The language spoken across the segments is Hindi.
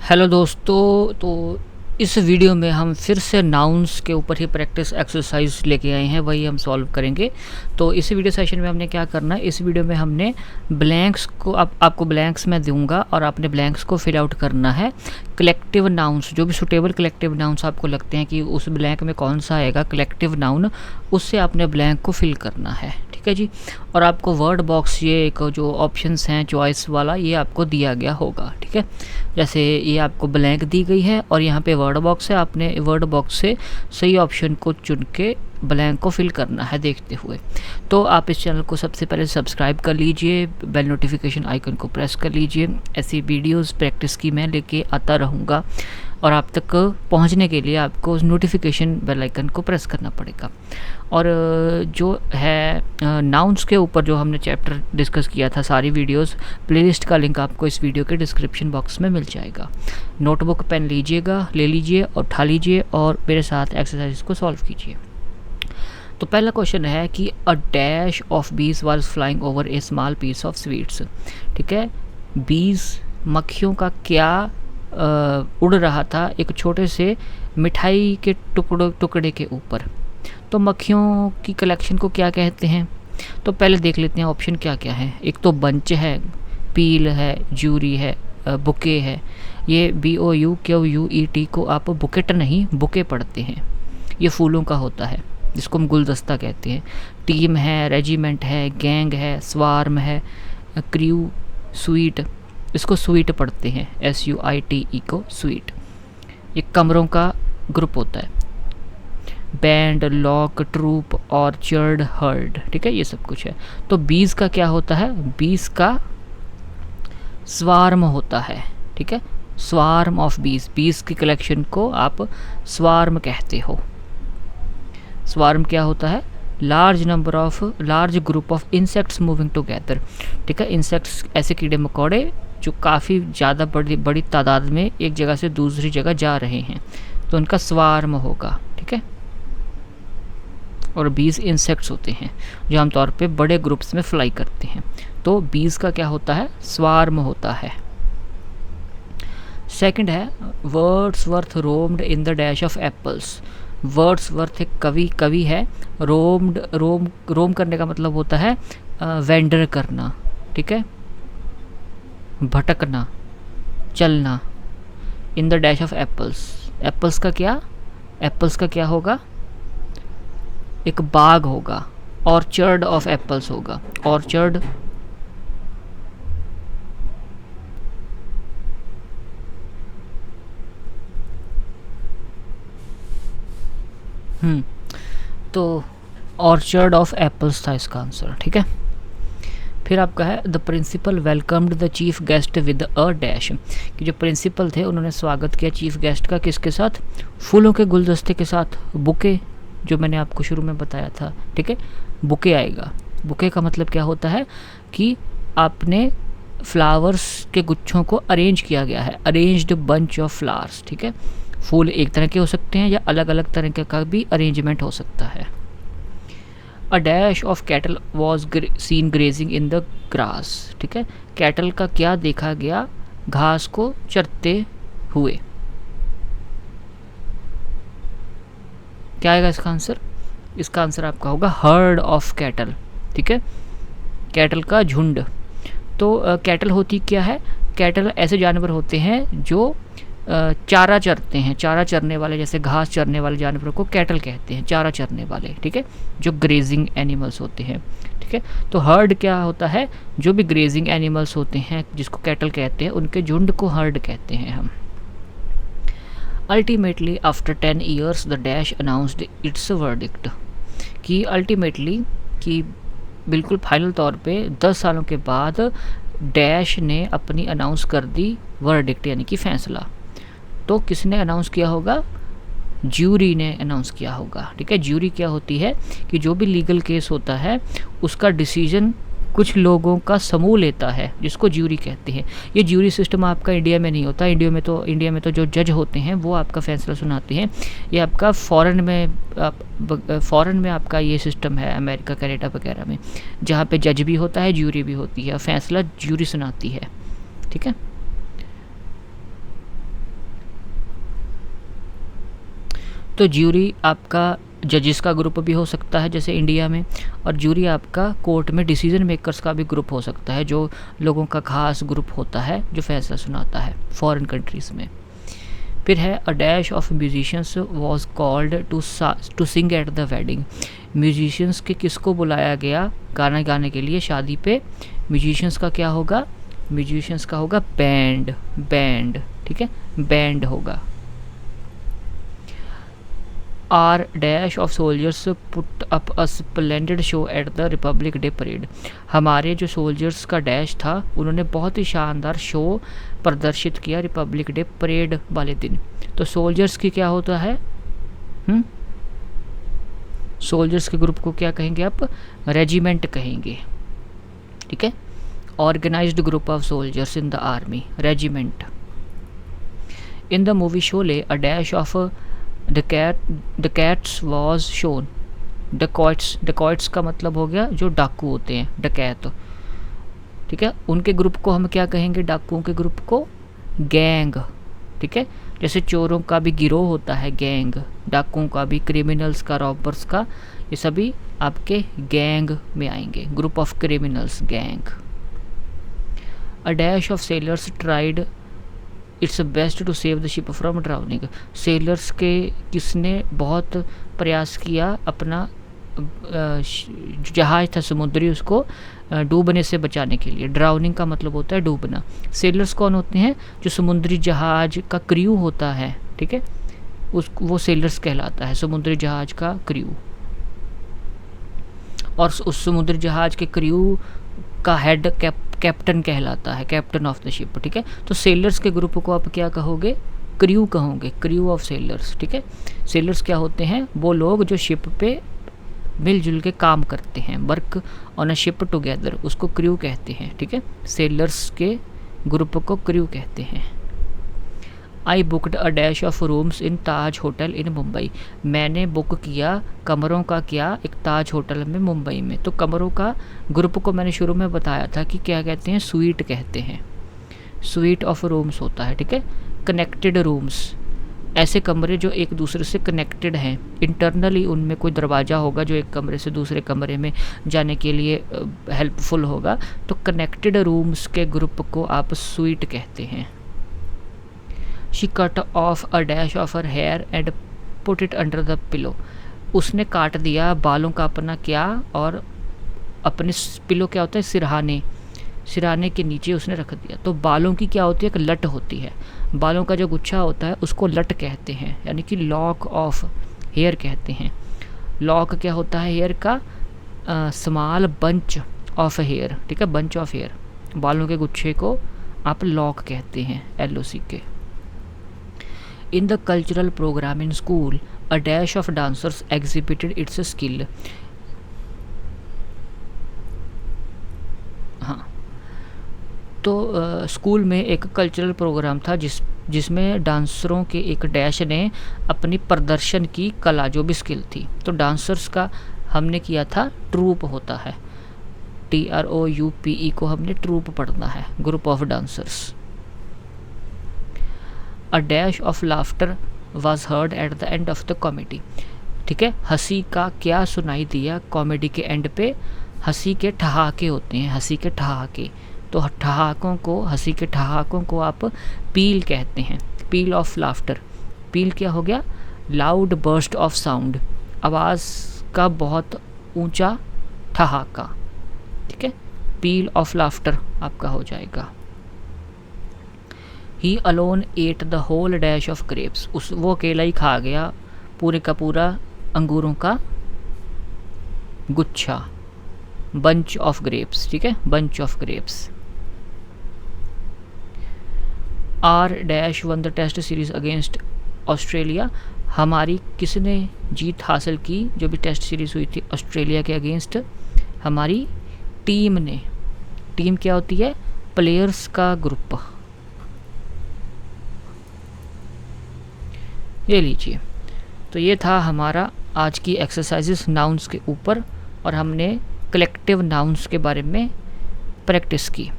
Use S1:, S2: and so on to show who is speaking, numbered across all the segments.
S1: हेलो दोस्तों। तो इस वीडियो में हम फिर से नाउन्स के ऊपर ही प्रैक्टिस एक्सरसाइज लेके आए हैं, वही हम सॉल्व करेंगे। तो इस वीडियो सेशन में हमने क्या करना है, इस वीडियो में हमने ब्लैंक्स को आपको ब्लैंक्स मैं दूंगा और आपने ब्लैंक्स को फिल आउट करना है। कलेक्टिव नाउन्स, जो भी सुटेबल कलेक्टिव नाउन्स आपको लगते हैं कि उस ब्लैंक में कौन सा आएगा कलेक्टिव नाउन, उससे आपने ब्लैंक को फिल करना है। ठीक है जी। और आपको वर्ड बॉक्स, ये एक जो ऑप्शंस हैं चॉइस वाला, ये आपको दिया गया होगा। ठीक है, जैसे ये आपको ब्लैंक दी गई है और यहाँ पे वर्ड बॉक्स है, आपने वर्ड बॉक्स से सही ऑप्शन को चुन के ब्लैंक को फिल करना है देखते हुए। तो आप इस चैनल को सबसे पहले सब्सक्राइब कर लीजिए, बेल नोटिफिकेशन आइकन को प्रेस कर लीजिए। ऐसी वीडियोस प्रैक्टिस की मैं लेके आता रहूँगा और आप तक पहुंचने के लिए आपको उस नोटिफिकेशन बेल आइकन को प्रेस करना पड़ेगा। और जो है नाउन्स के ऊपर जो हमने चैप्टर डिस्कस किया था, सारी वीडियोस प्लेलिस्ट का लिंक आपको इस वीडियो के डिस्क्रिप्शन बॉक्स में मिल जाएगा। नोटबुक पेन लीजिएगा, ले लीजिए और उठा लीजिए और मेरे साथ एक्सरसाइज को सॉल्व कीजिए। तो पहला क्वेश्चन है कि a dash of bees was flying over a small piece of sweets. ठीक है, बीज मक्खियों का क्या उड़ रहा था एक छोटे से मिठाई के टुकड़े के ऊपर। तो मक्खियों की कलेक्शन को क्या कहते हैं, तो पहले देख लेते हैं ऑप्शन क्या क्या है। एक तो बंच है, पील है, जूरी है, बुके है। ये BOUQUET को आप बुकेट नहीं बुके पढ़ते हैं, ये फूलों का होता है जिसको हम गुलदस्ता कहते हैं। टीम है, रेजिमेंट है, गैंग है, स्वार्म है, क्रू, स्वीट, इसको स्वीट पढ़ते हैं, SUITE को स्वीट। ये कमरों का ग्रुप होता है। Band, lock, troop, orchard, herd. ठीक है, ये सब कुछ है। तो बीज का क्या होता है, बीज का स्वार्म होता है। ठीक है, स्वार्म ऑफ बीज, बीज की कलेक्शन को आप स्वार्म कहते हो। स्वार्म क्या होता है, large group of insects moving together. ठीक है, इंसेक्ट्स ऐसे कीड़े मकोड़े जो काफ़ी ज़्यादा बड़ी तादाद में एक जगह से दूसरी जगह जा रहे हैं, तो उनका स्वार्म होगा। ठीक है, और बीज इंसेक्ट्स होते हैं जो आमतौर पे बड़े ग्रुप्स में फ्लाई करते हैं। तो बीज का क्या होता है, स्वार्म होता है। सेकंड है Wordsworth roamed in the dash of apples. Wordsworth एक कवि है। रोम करने का मतलब होता है वेंडर करना। ठीक है, भटकना, चलना। In the dash of apples, apples का क्या होगा, एक बाग होगा। ऑर्चर्ड ऑफ एप्पल्स होगा, ऑर्चर्ड। तो ऑर्चर्ड ऑफ एप्पल्स था इसका आंसर। ठीक है, फिर आपका है the principal welcomed the chief guest with a dash. कि जो प्रिंसिपल थे उन्होंने स्वागत किया चीफ गेस्ट का किसके साथ, फूलों के गुलदस्ते के साथ, बुके, जो मैंने आपको शुरू में बताया था। ठीक है, बुके आएगा। बुके का मतलब क्या होता है कि आपने फ्लावर्स के गुच्छों को अरेंज किया गया है, अरेंज्ड बंच ऑफ फ्लावर्स। ठीक है, फूल एक तरह के हो सकते हैं या अलग अलग तरह का भी अरेंजमेंट हो सकता है। A dash of cattle was seen grazing in the grass. ठीक है, कैटल का क्या देखा गया, घास को चरते हुए। क्या आएगा इसका आंसर, इसका आंसर आपका होगा हर्ड ऑफ कैटल। ठीक है, कैटल का झुंड। तो कैटल होती क्या है, कैटल ऐसे जानवर होते हैं जो चारा चरते हैं, चारा चरने वाले, जैसे घास चरने वाले जानवरों को कैटल कहते हैं, चारा चरने वाले। ठीक है, जो ग्रेजिंग एनिमल्स होते हैं। ठीक है, तो हर्ड क्या होता है, जो भी ग्रेजिंग एनिमल्स होते हैं जिसको कैटल कहते हैं, उनके झुंड को हर्ड कहते हैं हम। Ultimately after 10 years the dash announced it's verdict. कि अल्टीमेटली, कि बिल्कुल फाइनल तौर पे 10 सालों के बाद डैश ने अपनी अनाउंस कर दी वर्डिक्ट, यानी कि फैसला। तो किसने अनाउंस किया होगा, ज्यूरी ने अनाउंस किया होगा। ठीक है, ज्यूरी क्या होती है कि जो भी लीगल केस होता है उसका डिसीजन कुछ लोगों का समूह लेता है, जिसको ज्यूरी कहते हैं। ये ज्यूरी सिस्टम आपका इंडिया में नहीं होता। इंडिया में तो जो जज होते हैं वो आपका फैसला सुनाते हैं। ये आपका फॉरेन में आपका ये सिस्टम है, अमेरिका, कनाडा वगैरह में, जहाँ पे जज भी होता है, ज्यूरी भी होती है, फैसला ज्यूरी सुनाती है। ठीक है, तो ज्यूरी आपका जजेस का ग्रुप भी हो सकता है जैसे इंडिया में, और ज्यूरी आपका कोर्ट में डिसीजन मेकर्स का भी ग्रुप हो सकता है, जो लोगों का खास ग्रुप होता है जो फैसला सुनाता है फॉरेन कंट्रीज़ में। फिर है a dash of musicians was called to sing at the wedding. Musicians के किसको बुलाया गया गाना गाने के लिए शादी पे? म्यूजिशियंस का क्या होगा? म्यूजिशियंस का होगा बैंड, बैंड, ठीक है, बैंड होगा। Our dash of soldiers put up a splendid show at the Republic Day parade. हमारे जो सोल्जर्स का डैश था उन्होंने बहुत ही शानदार शो प्रदर्शित किया रिपब्लिक डे परेड वाले दिन। तो सोल्जर्स की क्या होता है? सोल्जर्स के ग्रुप को क्या कहेंगे आप? रेजिमेंट कहेंगे, ठीक है। Organised group of soldiers in the army, regiment. In the movie Sholay a dash of dacoits was shown. Dacoits, dacoits का मतलब हो गया जो डाकू होते हैं, डकैत, ठीक है। उनके ग्रुप को हम क्या कहेंगे? डाकुओं के ग्रुप को गैंग, ठीक है। जैसे चोरों का भी गिरोह होता है गैंग, डाकुओं का भी, क्रिमिनल्स का, रॉबर्स का, ये सभी आपके गैंग में आएंगे, group of criminals, gang. A dash of sailors tried its best to save the ship from drowning. Sailors के किसने बहुत प्रयास किया अपना जहाज था समुद्री उसको डूबने से बचाने के लिए। ड्राउनिंग का मतलब होता है डूबना। सेलर्स कौन होते हैं? जो समुद्री जहाज का क्रू होता है, ठीक है, वो सेलर्स कहलाता है, समुद्री जहाज का क्रू। और उस समुद्री जहाज के क्रू का हेड कैप्टन कहलाता है, कैप्टन ऑफ द शिप, ठीक है। तो सेलर्स के ग्रुप को आप क्या कहोगे? क्रू कहोगे, क्रू ऑफ सेलर्स, ठीक है। सेलर्स क्या होते हैं? वो लोग जो शिप पे मिलजुल के काम करते हैं, work on a ship together, उसको क्रू कहते हैं, ठीक है। सेलर्स के ग्रुप को क्रू कहते हैं। I booked a dash of rooms in Taj hotel in Mumbai. मैंने बुक किया कमरों का क्या? एक ताज होटल में मुंबई में। तो कमरों का ग्रुप को मैंने शुरू में बताया था कि क्या कहते हैं? स्वीट कहते हैं, स्वीट ऑफ रूम्स होता है, ठीक है। कनेक्टेड रूम्स, ऐसे कमरे जो एक दूसरे से कनेक्टेड हैं, इंटरनली उनमें कोई दरवाज़ा होगा जो एक कमरे से दूसरे कमरे में जाने के लिए हेल्पफुल होगा, तो कनेक्टेड रूम्स के ग्रुप को आप स्वीट कहते हैं। She cut off a dash of her hair and put it under the pillow. उसने काट दिया बालों का अपना क्या, और अपने पिलो क्या होता है? सिरहाने, सिरहाने के नीचे उसने रख दिया। तो बालों की क्या होती है? एक लट होती है, बालों का जो गुच्छा होता है उसको लट कहते हैं, यानी कि लॉक ऑफ हेयर कहते हैं। लॉक क्या होता है? हेयर का स्मॉल बंच ऑफ हेयर, ठीक है, बंच ऑफ हेयर, बालों के गुच्छे को आप लॉक कहते हैं, LOC के। In the cultural programme in school a dash of dancers exhibited its skill. हाँ, तो स्कूल में एक कल्चरल प्रोग्राम था जिसमें डांसरों के एक डैश ने अपनी प्रदर्शन की कला, जो भी स्किल थी। तो डांसर्स का हमने किया था ट्रूप होता है, TROUPE को हमने ट्रूप पढ़ना है, group of dancers. A dash of laughter was heard at the end of the comedy, ठीक है। हंसी का क्या सुनाई दिया कॉमेडी के एंड पे? हंसी के ठहाके होते हैं, हंसी के ठहाके। तो ठहाकों को, हंसी के ठहाकों को आप पील कहते हैं, पील ऑफ लाफ्टर। पील क्या हो गया? लाउड बर्स्ट ऑफ साउंड, आवाज़ का बहुत ऊंचा ठहाका, ठीक है। पील ऑफ लाफ्टर आपका हो जाएगा। He alone ate the whole dash of grapes. वो अकेला ही खा गया पूरे का पूरा अंगूरों का गुच्छा, बंच ऑफ ग्रेप्स, ठीक है, bunch of grapes. Our dash won the test series against Australia. हमारी किसने जीत हासिल की जो भी टेस्ट सीरीज हुई थी ऑस्ट्रेलिया के अगेंस्ट? हमारी टीम ने। टीम क्या होती है? प्लेयर्स का ग्रुप। ये लीजिए, तो ये था हमारा आज की एक्सरसाइजेस नाउन्स के ऊपर, और हमने कलेक्टिव नाउन्स के बारे में प्रैक्टिस की।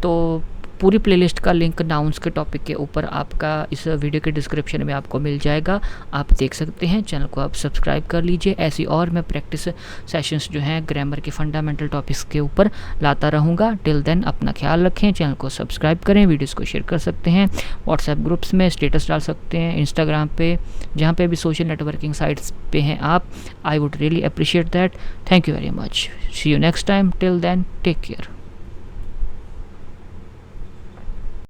S1: तो पूरी प्लेलिस्ट का लिंक नाउन्स के टॉपिक के ऊपर आपका इस वीडियो के डिस्क्रिप्शन में आपको मिल जाएगा, आप देख सकते हैं। चैनल को आप सब्सक्राइब कर लीजिए। ऐसी और मैं प्रैक्टिस सेशंस जो हैं ग्रामर के फंडामेंटल टॉपिक्स के ऊपर लाता रहूँगा। टिल देन अपना ख्याल रखें, चैनल को सब्सक्राइब करें, वीडियोज़ को शेयर कर सकते हैं, व्हाट्सएप ग्रुप्स में स्टेटस डाल सकते हैं, इंस्टाग्राम पे, जहाँ पे भी सोशल नेटवर्किंग साइट्स पे हैं आप। I would really appreciate that. Thank you very much. See you next time. Till then take care.